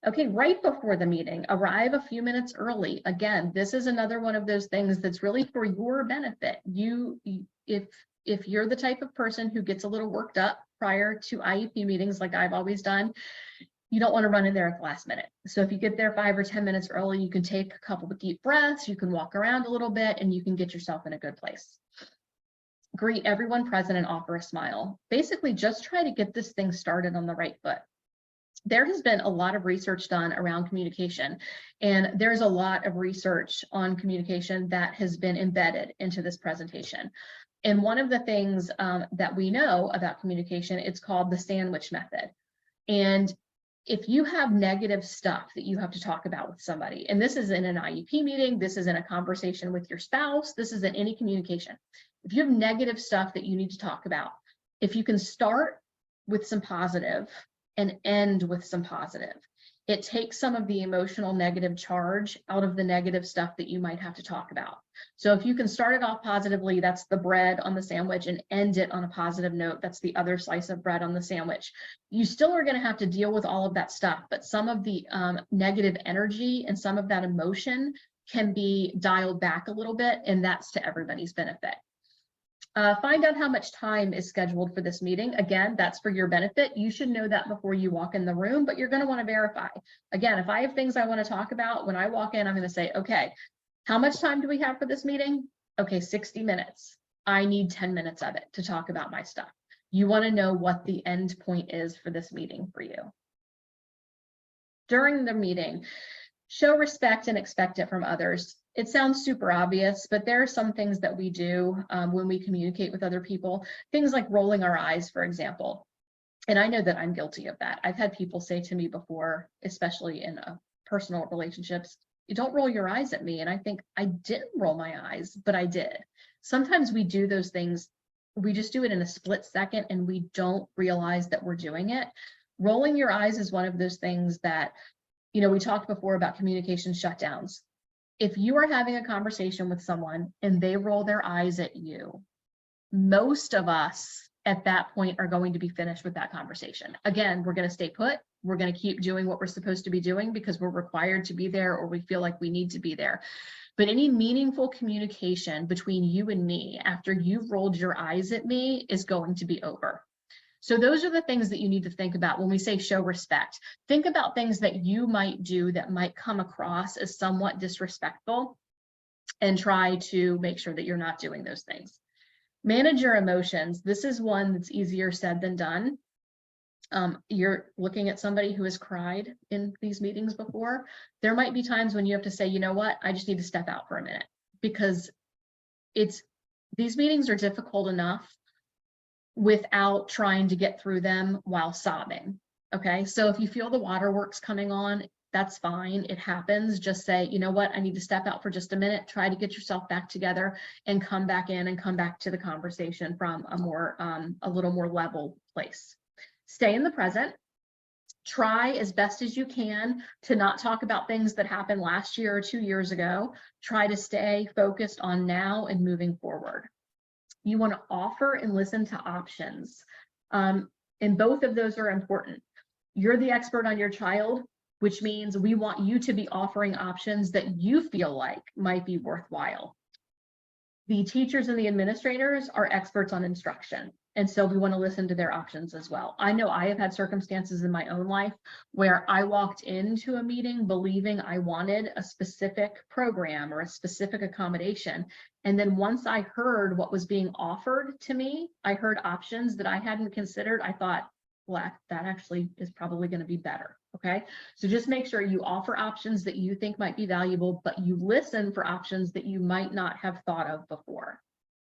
Okay, right before the meeting, arrive a few minutes early. Again, this is another one of those things that's really for your benefit. If you're the type of person who gets a little worked up prior to IEP meetings, like I've always done, you don't want to run in there at the last minute. So if you get there 5 or 10 minutes early, you can take a couple of deep breaths, you can walk around a little bit, and you can get yourself in a good place. Greet everyone present and offer a smile. Basically, just try to get this thing started on the right foot. There has been a lot of research done around communication, and there's a lot of research on communication that has been embedded into this presentation. And one of the things that we know about communication, it's called the sandwich method. And if you have negative stuff that you have to talk about with somebody, and this is in an IEP meeting, this is in a conversation with your spouse, this is in any communication. If you have negative stuff that you need to talk about, if you can start with some positive and end with some positive, it takes some of the emotional negative charge out of the negative stuff that you might have to talk about. So if you can start it off positively, that's the bread on the sandwich, and end it on a positive note, that's the other slice of bread on the sandwich. You still are going to have to deal with all of that stuff, but some of the negative energy and some of that emotion can be dialed back a little bit, and that's to everybody's benefit. Find out how much time is scheduled for this meeting. Again, that's for your benefit. You should know that before you walk in the room, but you're going to want to verify. Again, if I have things I want to talk about, when I walk in, I'm going to say, okay, how much time do we have for this meeting? Okay, 60 minutes. I need 10 minutes of it to talk about my stuff. You want to know what the end point is for this meeting for you. During the meeting, show respect and expect it from others. It sounds super obvious, but there are some things that we do when we communicate with other people, things like rolling our eyes, for example. And I know that I'm guilty of that. I've had people say to me before, especially in personal relationships, you don't roll your eyes at me. And I think I didn't roll my eyes, but I did. Sometimes we do those things. We just do it in a split second and we don't realize that we're doing it. Rolling your eyes is one of those things that, you know, we talked before about communication shutdowns. If you are having a conversation with someone and they roll their eyes at you, most of us at that point are going to be finished with that conversation. Again, we're going to stay put. We're going to keep doing what we're supposed to be doing because we're required to be there or we feel like we need to be there. But any meaningful communication between you and me after you've rolled your eyes at me is going to be over. So those are the things that you need to think about when we say show respect. Think about things that you might do that might come across as somewhat disrespectful and try to make sure that you're not doing those things. Manage your emotions. This is one that's easier said than done. You're looking at somebody who has cried in these meetings before. There might be times when you have to say, you know what, I just need to step out for a minute because these meetings are difficult enough without trying to get through them while sobbing. Okay, so if you feel the waterworks coming on, that's fine. It happens. Just say, you know what, I need to step out for just a minute, try to get yourself back together and come back in and come back to the conversation from a little more level place. Stay in the present. Try as best as you can to not talk about things that happened last year or 2 years ago. Try to stay focused on now and moving forward. You want to offer and listen to options. And both of those are important. You're the expert on your child, which means we want you to be offering options that you feel like might be worthwhile. The teachers and the administrators are experts on instruction. And so we want to listen to their options as well. I know I have had circumstances in my own life where I walked into a meeting believing I wanted a specific program or a specific accommodation. And then once I heard what was being offered to me, I heard options that I hadn't considered. I thought, well, that actually is probably going to be better. Okay, so just make sure you offer options that you think might be valuable, but you listen for options that you might not have thought of before.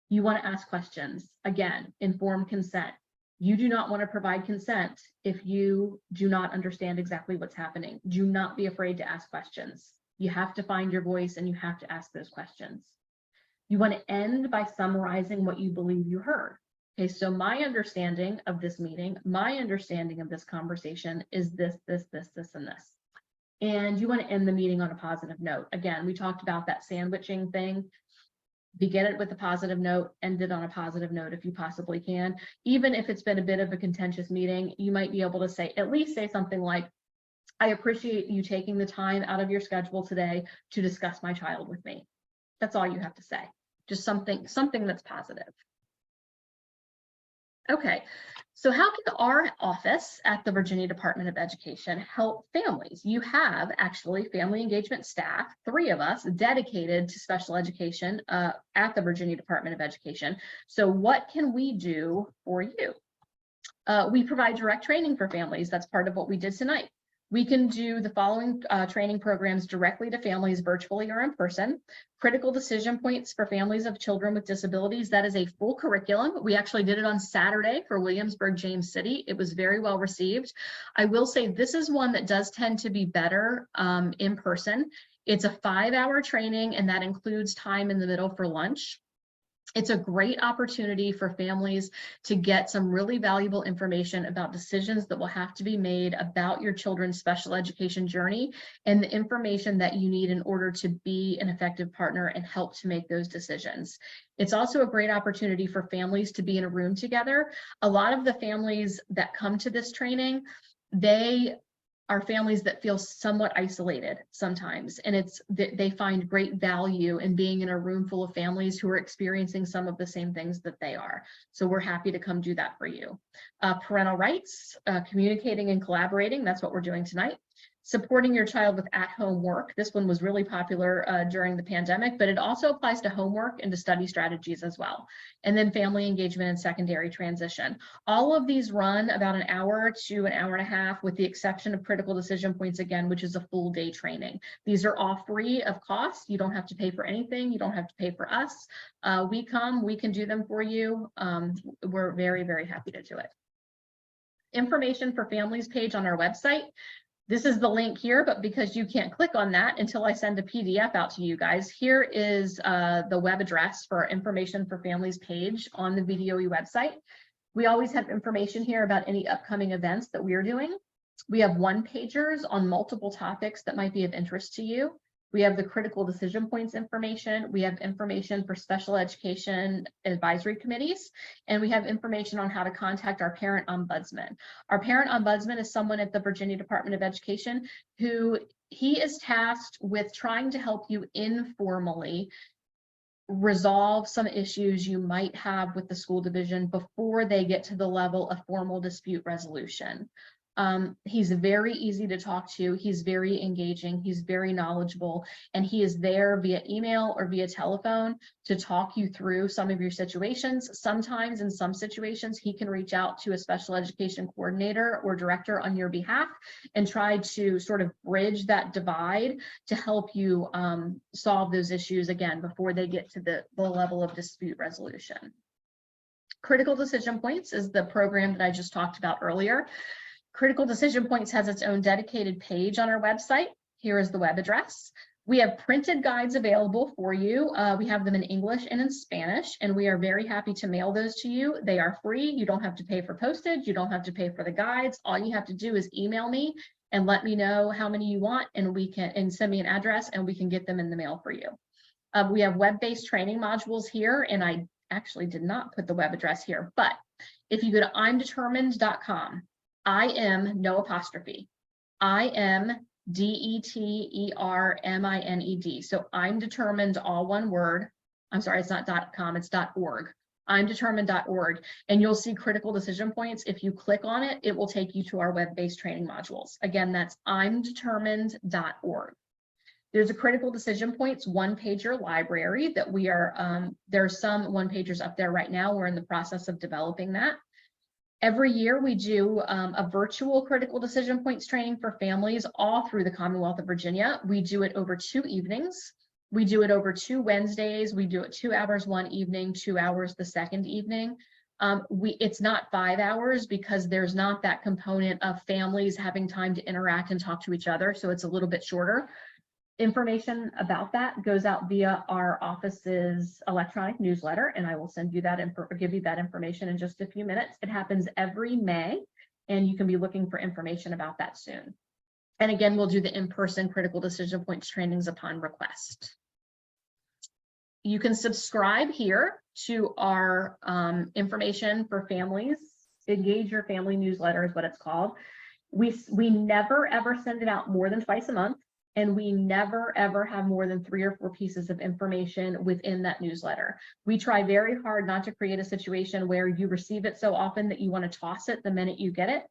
You want to ask questions. Again, informed consent. You do not want to provide consent if you do not understand exactly what's happening. Do not be afraid to ask questions. You have to find your voice and you have to ask those questions. You want to end by summarizing what you believe you heard. Okay, so my understanding of this meeting, my understanding of this conversation is this, and this. And you want to end the meeting on a positive note. Again, we talked about that sandwiching thing. Begin it with a positive note, end it on a positive note if you possibly can. Even if it's been a bit of a contentious meeting, you might be able to say, at least say something like, I appreciate you taking the time out of your schedule today to discuss my child with me. That's all you have to say. Just something that's positive. Okay, so how can our office at the Virginia Department of Education help families? You have actually family engagement staff, 3 of us dedicated to special education at the Virginia Department of Education. So what can we do for you? We provide direct training for families. That's part of what we did tonight. We can do the following training programs directly to families virtually or in person. Critical decision points for families of children with disabilities. That is a full curriculum. We actually did it on Saturday for Williamsburg, James City. It was very well received. I will say this is one that does tend to be better in person. It's a 5-hour training, and that includes time in the middle for lunch. It's a great opportunity for families to get some really valuable information about decisions that will have to be made about your children's special education journey and the information that you need in order to be an effective partner and help to make those decisions. It's also a great opportunity for families to be in a room together. A lot of the families that come to this training, they are families that feel somewhat isolated sometimes, and they find great value in being in a room full of families who are experiencing some of the same things that they are. So we're happy to come do that for you. Parental rights, communicating and collaborating, that's what we're doing tonight. Supporting your child with at-home work. This one was really popular during the pandemic, but it also applies to homework and to study strategies as well. And then family engagement and secondary transition. All of these run about an hour to an hour and a half, with the exception of critical decision points, again, which is a full day training. These are all free of cost. You don't have to pay for anything. You don't have to pay for us. We can do them for you. We're very, very happy to do it. Information for families page on our website. This is the link here, but because you can't click on that until I send a PDF out to you guys, here is the web address for our information for families page on the VDOE website. We always have information here about any upcoming events that we're doing. We have one-pagers on multiple topics that might be of interest to you. We have the critical decision points information. We have information for special education advisory committees, and we have information on how to contact our parent ombudsman. Our parent ombudsman is someone at the Virginia Department of Education who he is tasked with trying to help you informally resolve some issues you might have with the school division before they get to the level of formal dispute resolution. He's very easy to talk to. He's very engaging. He's very knowledgeable, and he is there via email or via telephone to talk you through some of your situations. Sometimes in some situations, he can reach out to a special education coordinator or director on your behalf and try to sort of bridge that divide to help you solve those issues again before they get to the level of dispute resolution. Critical Decision Points is the program that I just talked about earlier. Critical Decision Points has its own dedicated page on our website. Here is the web address. We have printed guides available for you. We have them in English and in Spanish, and we are very happy to mail those to you. They are free. You don't have to pay for postage. You don't have to pay for the guides. All you have to do is email me and let me know how many you want, and send me an address, and we can get them in the mail for you. We have web-based training modules here, and I actually did not put the web address here, but if you go to imdetermined.com, I am, no apostrophe, IMDETERMINED. So I'm determined, all one word. I'm sorry, it's not .com, it's .org. I'm determined.org, and you'll see critical decision points. If you click on it, it will take you to our web-based training modules. Again, that's I'm determined.org. There's a critical decision points one-pager library that we are, there's some one-pagers up there right now. We're in the process of developing that. Every year we do a virtual critical decision points training for families all through the Commonwealth of Virginia. We do it over 2 evenings. We do it over 2 Wednesdays. We do it 2 hours one evening, 2 hours the second evening. It's not 5 hours because there's not that component of families having time to interact and talk to each other. So it's a little bit shorter. Information about that goes out via our office's electronic newsletter, and I will send you that give you that information in just a few minutes. It happens every May, and you can be looking for information about that soon. And again, we'll do the in-person critical decision points trainings upon request. You can subscribe here to our information for families. Engage Your Family newsletter is what it's called. We never ever send it out more than twice a month. And we never, ever have more than 3 or 4 pieces of information within that newsletter. We try very hard not to create a situation where you receive it so often that you want to toss it the minute you get it.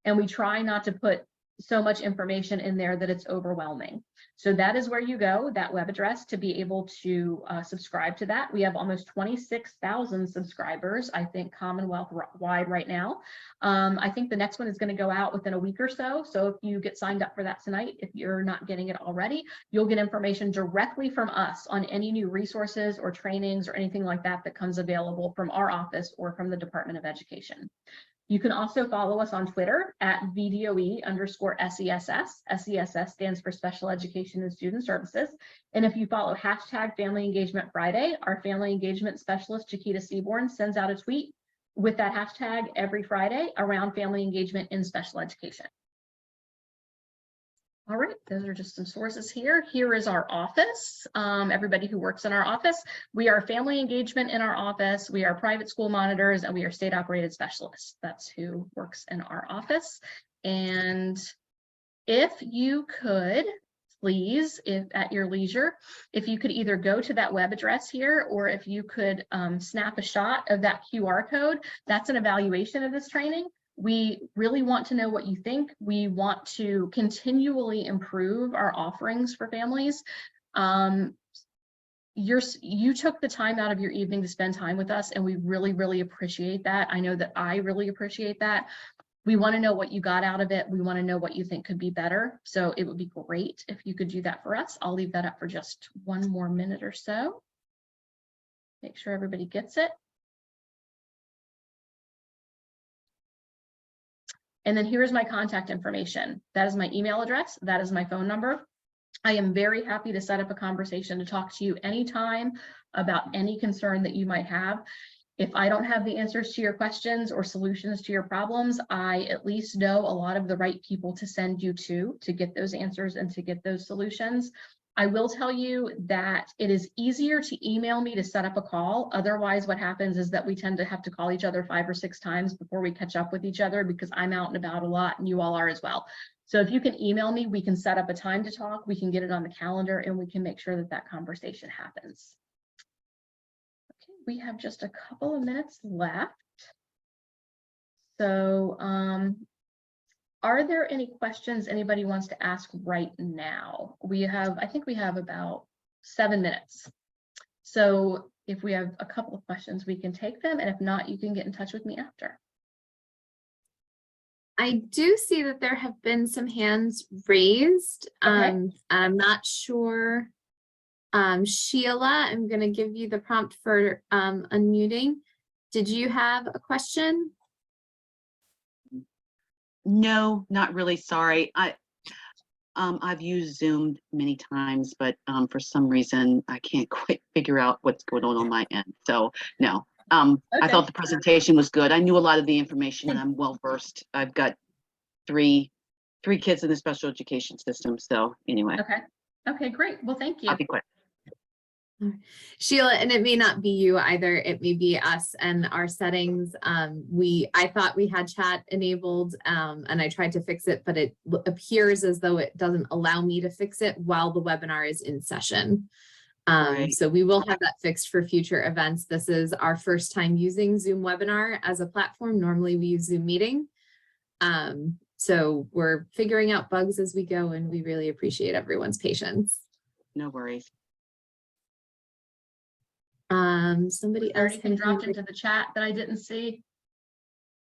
And we try not to put so much information in there that it's overwhelming. So that is where you go, that web address, to be able to subscribe to that. We have almost 26,000 subscribers, I think, Commonwealth wide right now. I think the next one is going to go out within a week or so. So if you get signed up for that tonight, if you're not getting it already, you'll get information directly from us on any new resources or trainings or anything like that that comes available from our office or from the Department of Education. You can also follow us on Twitter at VDOE_SESS. SESS stands for Special Education and Student Services. And if you follow hashtag Family Engagement Friday, our Family Engagement Specialist, Chiquita Seaborn, sends out a tweet with that hashtag every Friday around family engagement in special education. All right, those are just some sources here. Here is our office. Everybody who works in our office, we are family engagement in our office. We are private school monitors, and we are state operated specialists. That's who works in our office. And if you could, please, if at your leisure, if you could either go to that web address here, or if you could snap a shot of that QR code, that's an evaluation of this training. We really want to know what you think. We want to continually improve our offerings for families. You took the time out of your evening to spend time with us, and we really, really appreciate that. I know that I really appreciate that. We want to know what you got out of it. We want to know what you think could be better. So it would be great if you could do that for us. I'll leave that up for just one more minute or so. Make sure everybody gets it. And then here's my contact information. That is my email address. That is my phone number. I am very happy to set up a conversation to talk to you anytime about any concern that you might have. If I don't have the answers to your questions or solutions to your problems, I at least know a lot of the right people to send you to get those answers and to get those solutions. I will tell you that it is easier to email me to set up a call. Otherwise, what happens is that we tend to have to call each other 5 or 6 times before we catch up with each other, because I'm out and about a lot and you all are as well. So if you can email me, we can set up a time to talk, we can get it on the calendar, and we can make sure that that conversation happens. Okay, we have just a couple of minutes left. So are there any questions anybody wants to ask right now? I think we have about 7 minutes. So if we have a couple of questions, we can take them. And if not, you can get in touch with me after. I do see that there have been some hands raised. Okay. I'm not sure. Sheila, I'm going to give you the prompt for unmuting. Did you have a question? No, not really. Sorry. I've used Zoom many times, but for some reason I can't quite figure out what's going on my end. So no. I Okay. thought the presentation was good. I knew a lot of the information, and I'm well versed. I've got three kids in the special education system. So anyway. Okay. Okay, great. Well, thank you. I'll be quick. Sheila, and it may not be you either, it may be us and our settings. I thought we had chat enabled and I tried to fix it, but it appears as though it doesn't allow me to fix it while the webinar is in session. Right. So we will have that fixed for future events. This is our first time using Zoom webinar as a platform. Normally we use Zoom meeting. So we're figuring out bugs as we go, and we really appreciate everyone's patience. No worries. Somebody else Anything dropped into the chat that I didn't see?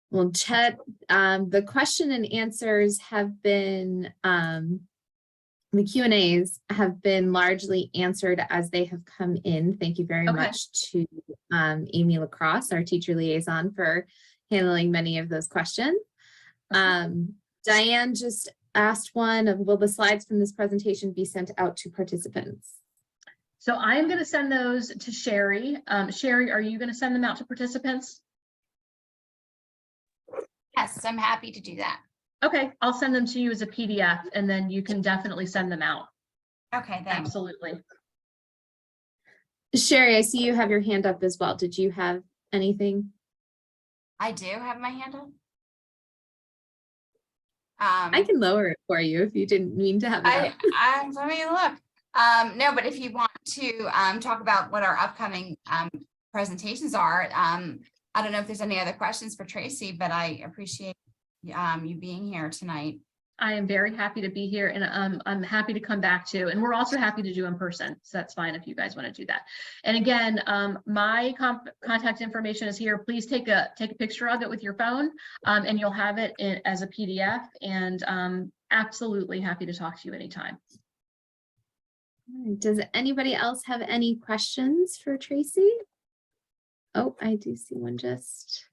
Well, Chet, the question and answers have been, the Q&As have been largely answered as they have come in. Thank you very much to Amy Lacrosse, our teacher liaison, for handling many of those questions. Diane just asked one of, will the slides from this presentation be sent out to participants? So I am going to send those to Sherry. Sherry, are you going to send them out to participants? Yes, I'm happy to do that. Okay, I'll send them to you as a PDF, and then you can definitely send them out. Okay, thanks. Absolutely. Sherry, I see you have your hand up as well. Did you have anything? I do have my hand up. I can lower it for you if you didn't mean to have it up. Let me look. No, but if you want to talk about what our upcoming presentations are, I don't know if there's any other questions for Tracy, but I appreciate you being here tonight. I am very happy to be here, and I'm happy to come back to, and we're also happy to do in person. So that's fine if you guys want to do that. And again, my contact information is here. Please take a picture of it with your phone, and you'll have it as a PDF, and absolutely happy to talk to you anytime. All right, does anybody else have any questions for Tracy? Oh, I do see one just.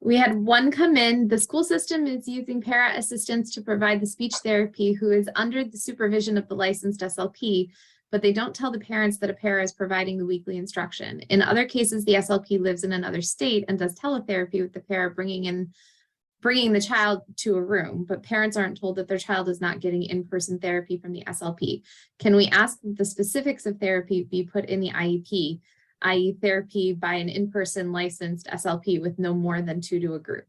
We had one come in. The school system is using para assistants to provide the speech therapy who is under the supervision of the licensed SLP, but they don't tell the parents that a para is providing the weekly instruction. In other cases, the SLP lives in another state and does teletherapy with the para, bringing the child to a room, but parents aren't told that their child is not getting in-person therapy from the SLP. Can we ask that the specifics of therapy be put in the IEP, i.e. therapy by an in-person licensed SLP with no more than 2 to a group?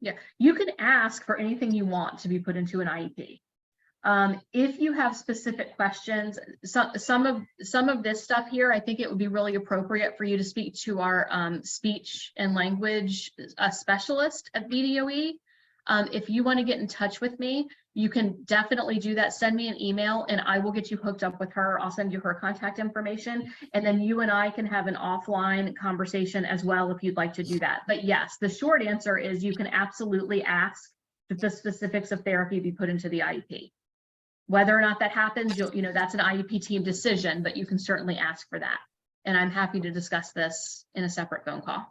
Yeah, you can ask for anything you want to be put into an IEP. If you have specific questions, some of this stuff here, I think it would be really appropriate for you to speak to our speech and language specialist at BDOE. If you want to get in touch with me, you can definitely do that. Send me an email and I will get you hooked up with her. I'll send you her contact information, and then you and I can have an offline conversation as well if you'd like to do that. But yes, the short answer is you can absolutely ask that the specifics of therapy be put into the IEP. Whether or not that happens, that's an IEP team decision, but you can certainly ask for that. And I'm happy to discuss this in a separate phone call.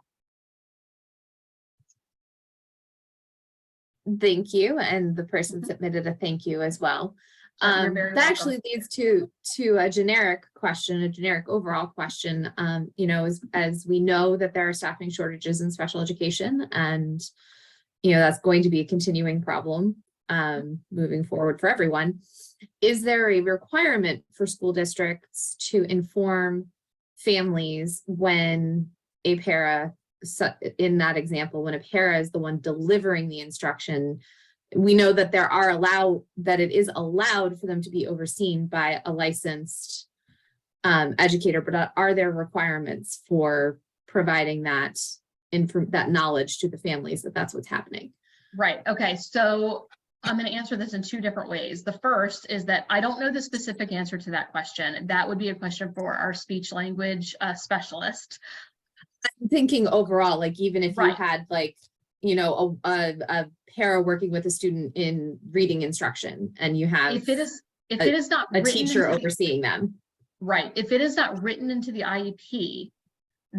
Thank you. And the person submitted a thank you as well. You're very That actually leads to a generic question, a generic overall question. As we know that there are staffing shortages in special education, and that's going to be a continuing problem moving forward for everyone. Is there a requirement for school districts to inform families when a para, in that example, when a para is the one delivering the instruction? We know that it is allowed for them to be overseen by a licensed educator, but are there requirements for providing that knowledge to the families that that's what's happening? Right. Okay. So I'm going to answer this in 2 different ways. The first is that I don't know the specific answer to that question. That would be a question for our speech language specialist. I'm thinking overall, like even if you had a para working with a student in reading instruction, and you have if it is not a teacher overseeing them. Right. If it is not written into the IEP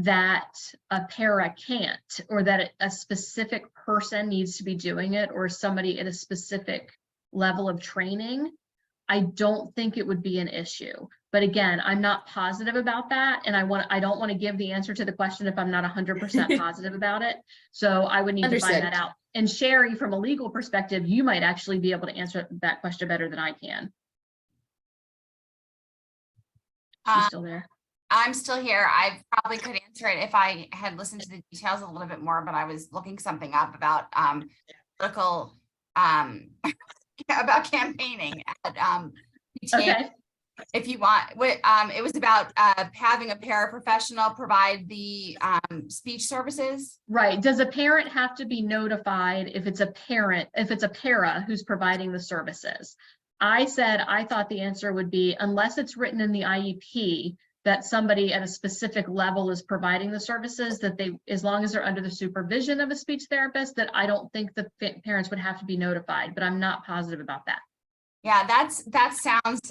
that a para can't, or that a specific person needs to be doing it, or somebody at a specific level of training, I don't think it would be an issue. But again, I'm not positive about that, and I don't want to give the answer to the question if I'm not 100% positive about it. So I would need to find that out. And Sherry, from a legal perspective, you might actually be able to answer that question better than I can. She's still there. I'm still here. I probably could answer it if I had listened to the details a little bit more, but I was looking something up about political about campaigning at PTA. Okay. If you want, it was about having a paraprofessional provide the speech services. Right. Does a parent have to be notified if it's a para who's providing the services? I said I thought the answer would be, unless it's written in the IEP that somebody at a specific level is providing the services, that as long as they're under the supervision of a speech therapist, that I don't think the parents would have to be notified, but I'm not positive about that. Yeah, that sounds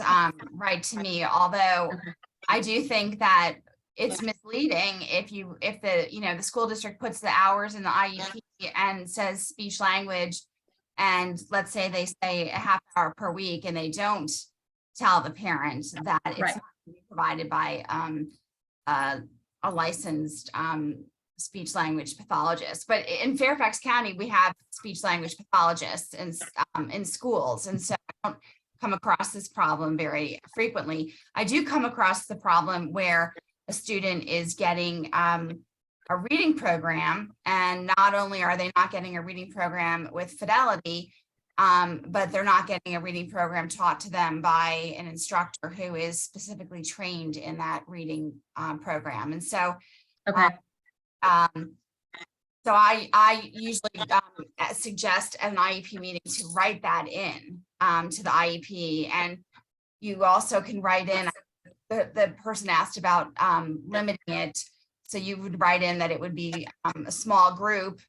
right to me. Although I do think that it's misleading if the school district puts the hours in the IEP and says speech language, and let's say they say a half hour per week, and they don't tell the parent that it's not provided by a licensed speech language pathologist. But in Fairfax County, we have speech language pathologists in schools, and so I don't come across this problem very frequently. I do come across the problem where a student is getting a reading program, and not only are they not getting a reading program with fidelity, but they're not getting a reading program taught to them by an instructor who is specifically trained in that reading program. And so, so I usually suggest an IEP meeting to write that in, to the IEP. And you also can write in, the person asked about limiting it. So you would write in that it would be a small group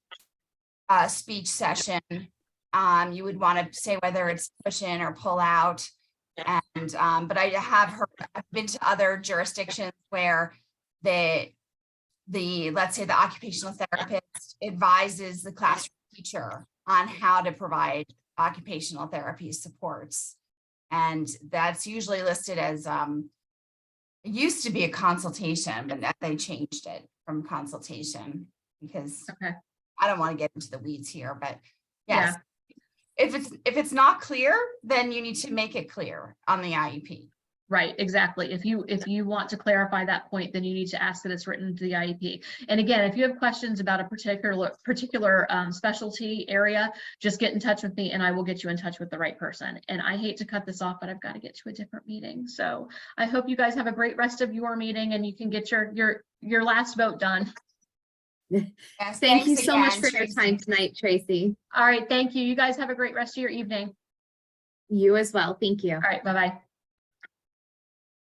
speech session. You would want to say whether it's push in or pull out. And but I have heard, I've been to other jurisdictions where let's say the occupational therapist advises the classroom teacher on how to provide occupational therapy supports. And that's usually listed as, it used to be a consultation, but they changed it from consultation because Okay. I don't want to get into the weeds here, but yes. Yeah. If it's not clear, then you need to make it clear on the IEP. Right, exactly. If you want to clarify that point, then you need to ask that it's written to the IEP. And again, if you have questions about a particular specialty area, just get in touch with me and I will get you in touch with the right person. And I hate to cut this off, but I've got to get to a different meeting. So I hope you guys have a great rest of your meeting and you can get your last vote done. Yes, Thank you so much for Tracy. your time tonight, Tracy. All right, thank you. You guys have a great rest of your evening. You as well. Thank you. All right, bye-bye.